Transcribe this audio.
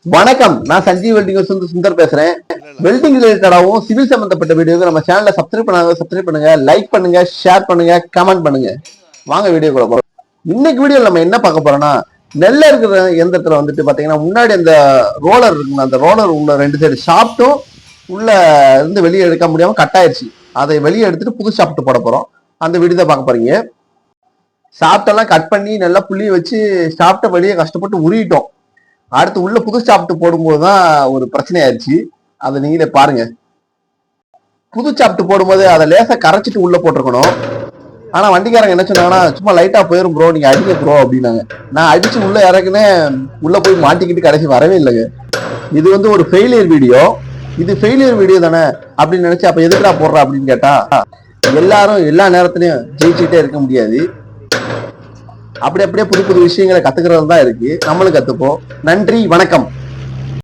வணக்கம், நான் சஞ்சீவ் வெல்டிங் சுந்தர் பேசுறேன். வெல்டிங் ரிலேட்டடாவும் சிவில் சம்பந்தப்பட்ட வீடியோக்கு நம்ம சேனலை சப்ஸ்கிரைப் பண்ணுங்க, லைக் பண்ணுங்க, ஷேர் பண்ணுங்க, கமெண்ட் பண்ணுங்க. வாங்க வீடியோக்குள்ள போறோம். இன்னைக்கு வீடியோ நம்ம என்ன பார்க்க போறோம்னா, நெல்ல இருக்கிற எந்திரத்துல வந்துட்டு பாத்தீங்கன்னா முன்னாடி அந்த ரோலர் இருக்குங்க, அந்த ரோலர் உள்ள ரெண்டு சைடு ஷாப்டும் உள்ள இருந்து வெளியே எடுக்க முடியாம கட் ஆயிடுச்சு. அதை வெளியே எடுத்துட்டு புது ஷாப்ட் போட போறோம். அந்த வீடியோ தான் பார்க்க போறீங்க. ஷாப்டெல்லாம் கட் பண்ணி நல்லா புள்ளிய வச்சு ஷாப்ட வெளியே கஷ்டப்பட்டு உருவிட்டோம். அடுத்து உள்ள புது சாப்பிட்டு போடும்போதுதான் ஒரு பிரச்சனை ஆயிடுச்சு. அதை நீங்களே பாருங்க. புது சாப்பிட்டு போடும்போது அதை லேசா கரைச்சிட்டு உள்ள போட்டிருக்கணும். ஆனா வண்டிக்காரங்க என்ன சொன்னாங்கன்னா, சும்மா லைட்டா போயிரும் ப்ரோ, நீங்க அடிக்க ப்ரோ அப்படின்னாங்க. நான் அடிச்சு உள்ள இறக்குனே, உள்ள போய் மாட்டிக்கிட்டு கடைசி வரவே இல்லைங்க. இது வந்து ஒரு ஃபெயிலியர் வீடியோ. இது ஃபெயிலியர் வீடியோ தானே அப்படின்னு நினைச்சு அப்ப எதுக்குடா போடுற அப்படின்னு கேட்டா, எல்லாரும் எல்லா நேரத்திலையும் ஜெயிச்சுட்டே இருக்க முடியாது. அப்படியே புது புது விஷயங்களை கத்துக்கிறது தான் இருக்கு. நம்மளும் கத்துப்போம். நன்றி, வணக்கம்.